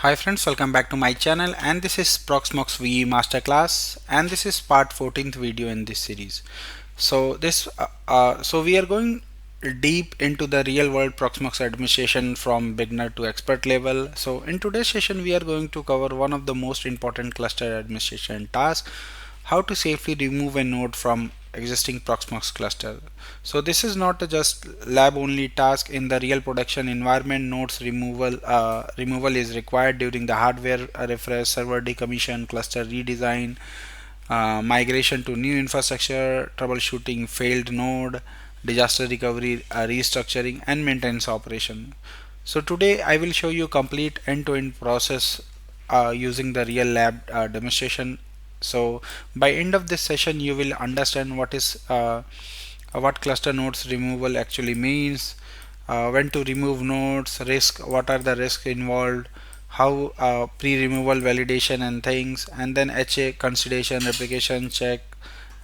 Hi friends, welcome back to my channel, and this is Proxmox VE Masterclass, and this is part 14th video in this series. So we are going deep into the real world Proxmox administration from beginner to expert level. So in today's session we are going to cover one of the most important cluster administration tasks: how to safely remove a node from existing Proxmox cluster. So this is not a just lab only task. In the real production environment, nodes removal is required during the hardware refresh, server decommission, cluster redesign, migration to new infrastructure, troubleshooting failed node, disaster recovery, restructuring, and maintenance operation. So today I will show you complete end-to-end process using the real lab demonstration. So by end of this session you will understand what cluster nodes removal actually means, when to remove nodes, risk, what are the risks involved, how pre-removal validation and things, and then HA consideration, replication check,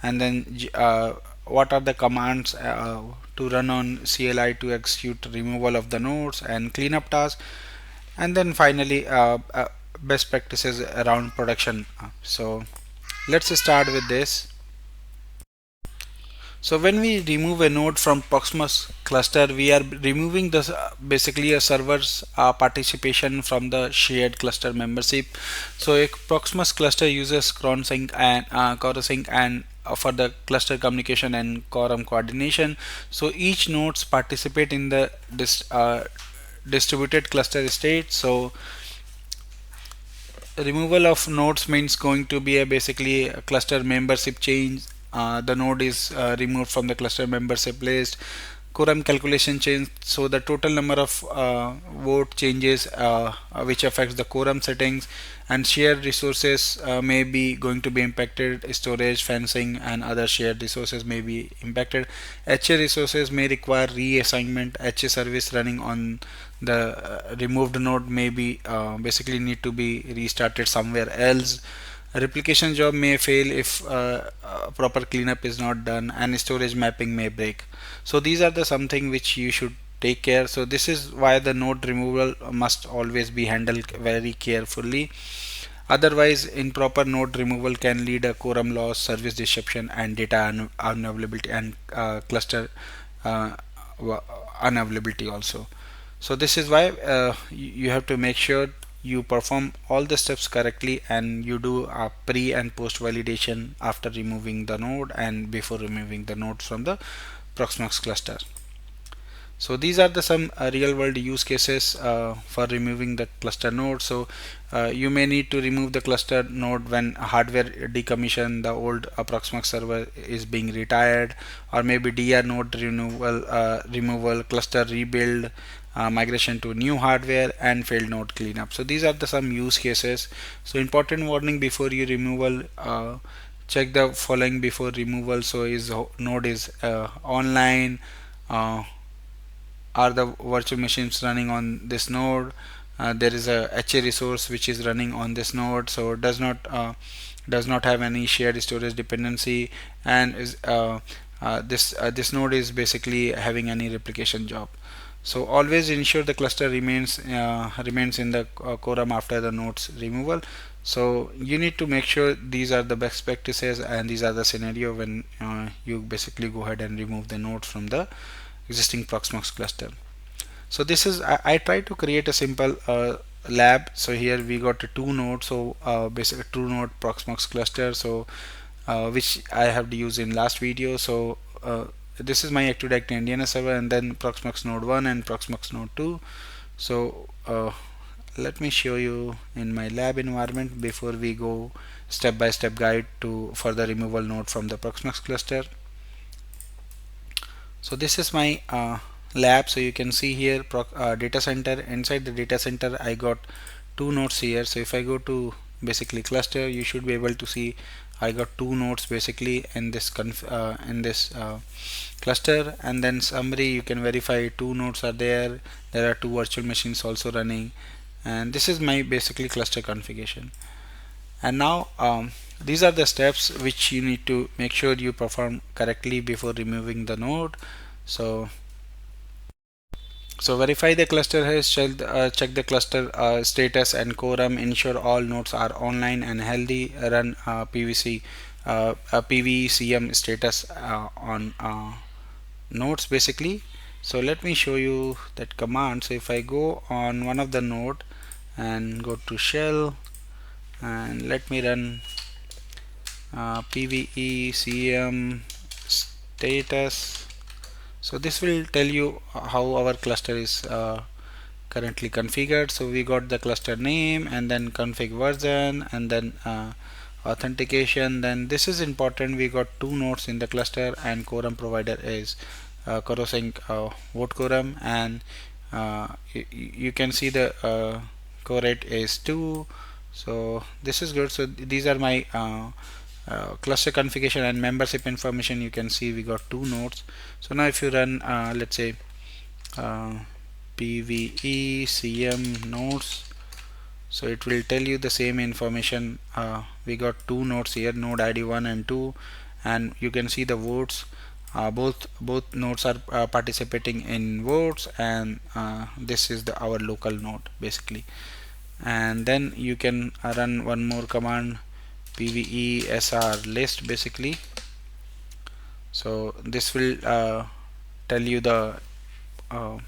and then what are the commands to run on CLI to execute removal of the nodes and cleanup task, and then finally best practices around production. So let's start with this. So when we remove a node from Proxmox cluster, we are removing the basically a server's participation from the shared cluster membership. So a Proxmox cluster uses Corosync and for the cluster communication and quorum coordination. So each nodes participate in the distributed cluster state. So removal of nodes means going to be a basically a cluster membership change. The node is removed from the cluster membership list. Quorum calculation change, so the total number of vote changes which affects the quorum settings, and shared resources may be going to be impacted. Storage, fencing, and other shared resources may be impacted. HA resources may require reassignment. HA service running on the removed node may be basically need to be restarted somewhere else. A replication job may fail if proper cleanup is not done, and storage mapping may break. So these are the something which you should take care. So this is why the node removal must always be handled very carefully. Otherwise, improper node removal can lead a quorum loss, service disruption, and data unavailability, and cluster uh, unavailability also. So this is why you have to make sure you perform all the steps correctly, and you do a pre and post validation after removing the node and before removing the nodes from the Proxmox cluster. So these are the some real world use cases for removing the cluster node. So you may need to remove the cluster node when hardware decommission, the old Proxmox server is being retired, or maybe DR node removal, cluster rebuild, migration to new hardware, and failed node cleanup. So these are the some use cases. So important warning before you removal, check the following before removal. So is node is online, uh, are the virtual machines running on this node, there is a HA resource which is running on this node, so it does not have any shared storage dependency, and is this node is basically having any replication job. So always ensure the cluster remains in the quorum after the nodes removal. So you need to make sure these are the best practices, and these are the scenario when you basically go ahead and remove the nodes from the existing Proxmox cluster. So this is I try to create a simple lab. So here we got two nodes. So basically two node Proxmox cluster. So which I have used in last video. So this is my Active Directory Indiana server, and then Proxmox node 1 and Proxmox node 2. So let me show you in my lab environment before we go step by step guide to further removal node from the Proxmox cluster. So this is my lab. So you can see here data center. Inside the data center I got two nodes here. So if I go to basically cluster, you should be able to see I got two nodes basically in this cluster, and then summary, you can verify two nodes are there. There are two virtual machines also running, and this is my basically cluster configuration. And now these are the steps which you need to make sure you perform correctly before removing the node. So So verify the cluster has check the cluster status and quorum, ensure all nodes are online and healthy, run PVCM status on nodes basically. So let me show you that command. So if I go on one of the node and go to shell and let me run PVECM status. So this will tell you how our cluster is currently configured. So we got the cluster name and then config version and then authentication. Then this is important, we got two nodes in the cluster and quorum provider is Corosync vote quorum, and you can see the core rate is 2. So this is good. So these are my cluster configuration and membership information. You can see we got two nodes. So now if you run let's say uh, PVECM nodes, so it will tell you the same information. We got two nodes here, node ID 1 and 2, and you can see the votes. Both nodes are participating in votes, and this is our local node basically. And then you can run one more command, PVESR list basically. So this will tell you the uh,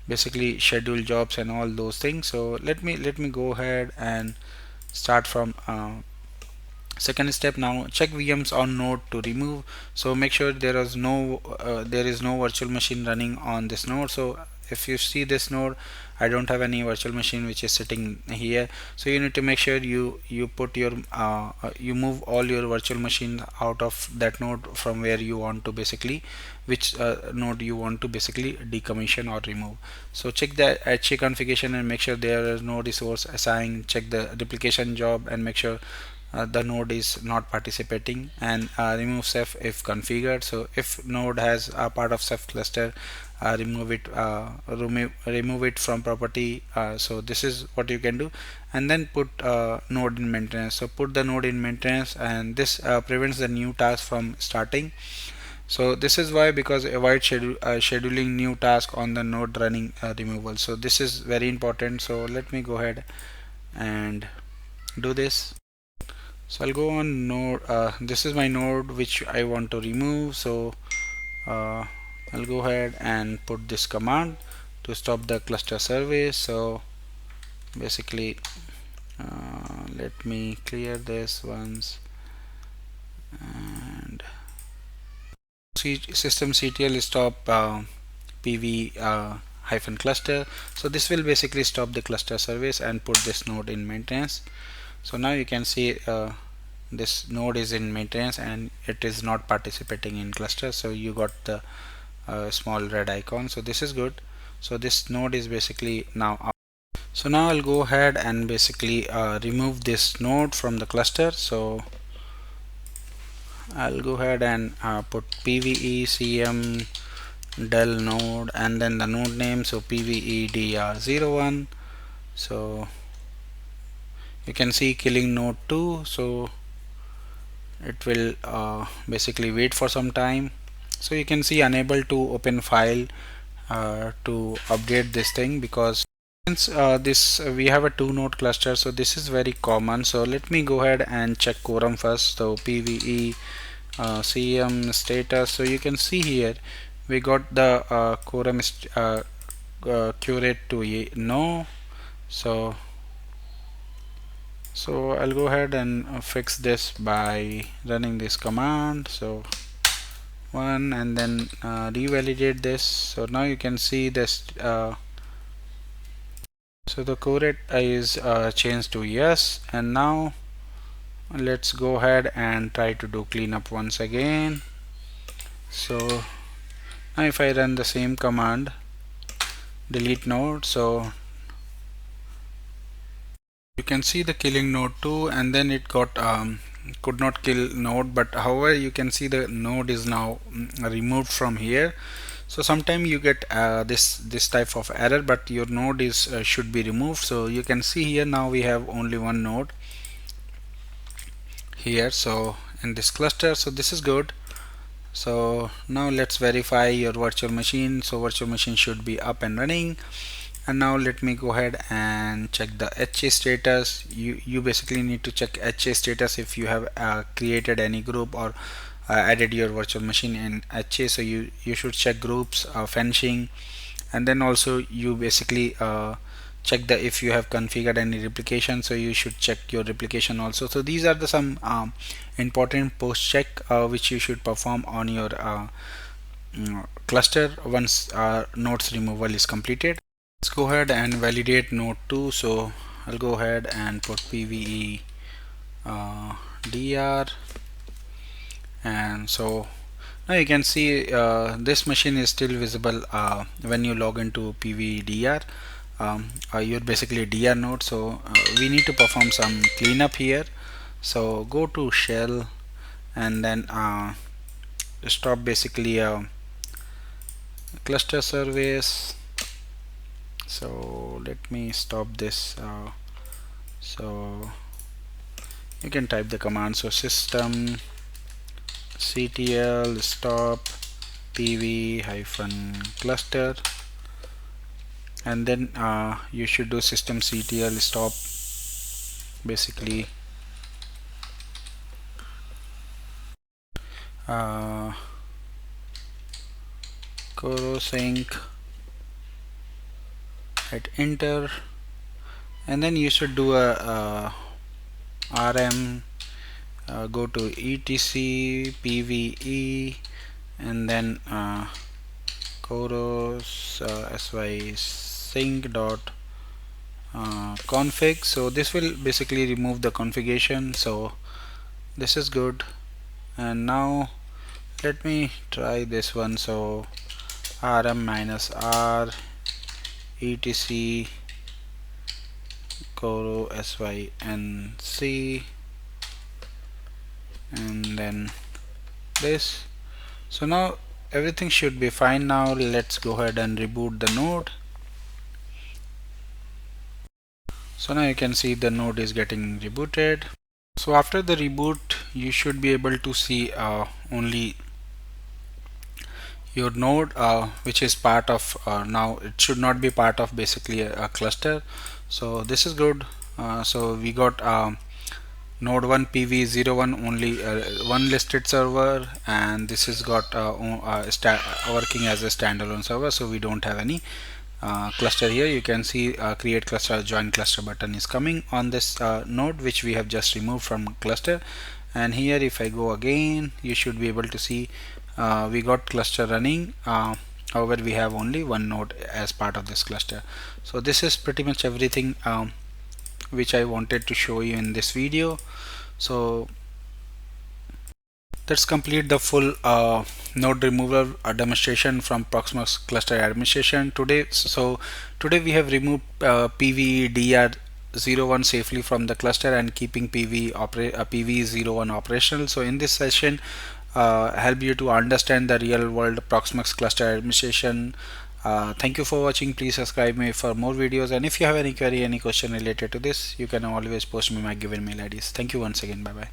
basically schedule jobs and all those things. So let me go ahead and start from second step. Now check VMs on node to remove. So make sure there is no virtual machine running on this node. So if you see this node, I don't have any virtual machine which is sitting here. So you need to make sure you put your you move all your virtual machines out of that node from where you want to basically, which node you want to basically decommission or remove. So check the HA configuration and make sure there is no resource assigned. Check the replication job and make sure the node is not participating, and remove Ceph if configured. So if node has a part of Ceph cluster, remove it from property. So this is what you can do, and then put node in maintenance. So put the node in maintenance, and this prevents the new task from starting. So this is why, because avoid scheduling new task on the node running removal. So this is very important. So let me go ahead and do this. So I'll go on node. This is my node which I want to remove. So I'll go ahead and put this command to stop the cluster service. So basically let me clear this once, and system CTL stop PV hyphen cluster. So this will basically stop the cluster service and put this node in maintenance. So now you can see this node is in maintenance and it is not participating in cluster. So you got the small red icon. So this is good. So this node is basically now out. So now I'll go ahead and basically remove this node from the cluster. So I'll go ahead and put PVECM del node and then the node name, so PVEDR01. So you can see killing node 2. So it will basically wait for some time. So you can see unable to open file to update this thing, because since this we have a two node cluster, so this is very common. So let me go ahead and check quorum first. So PVE CM status. So you can see here we got the quorum curate to no. So I'll go ahead and fix this by running this command. So one, and then revalidate this. So now you can see this. So the curate is changed to yes, and now let's go ahead and try to do cleanup once again. So now if I run the same command, delete node, so you can see the killing node 2, and then it got could not kill node, but however you can see the node is now removed from here. So sometime you get this type of error, but your node is should be removed. So you can see here now we have only one node here, so in this cluster. So this is good. So now let's verify your virtual machine. So virtual machine should be up and running. And now let me go ahead and check the HA status. You basically need to check HA status if you have created any group or added your virtual machine in HA. So you should check groups, finishing, and then also you basically check the if you have configured any replication, so you should check your replication also. So these are the some important post check which you should perform on your cluster once nodes removal is completed. Let's go ahead and validate node 2. So I'll go ahead and put PVE DR, and so now you can see this machine is still visible when you log into PVDR. You're basically DR node, so we need to perform some cleanup here. So go to shell and then stop basically cluster service. So let me stop this. So you can type the command. So system ctl stop pv hyphen cluster, and then you should do system ctl stop basically Corosync, hit enter, and then you should do a rm, go to etc pve, and then coros sy sync dot config. So this will basically remove the configuration, so this is good. And now let me try this one. So rm minus r etc coro sync, and then this. So now everything should be fine. Now let's go ahead and reboot the node. So now you can see the node is getting rebooted. So after the reboot you should be able to see only your node which is part of now it should not be part of basically a cluster. So this is good. So we got node 1 pv01 only one listed server, and this has got working as a standalone server, so we don't have any cluster here. You can see create cluster, join cluster button is coming on this node which we have just removed from cluster. And here if I go again, you should be able to see we got cluster running. However, we have only one node as part of this cluster. So this is pretty much everything which I wanted to show you in this video. So let's complete the full node removal demonstration from Proxmox cluster administration today. So today we have removed PVDR01 safely from the cluster and keeping PV01 operational. So in this session help you to understand the real world Proxmox cluster administration. Thank you for watching. Please subscribe me for more videos, and if you have any query, any question related to this, you can always post me my given mail IDs. Thank you once again. Bye bye.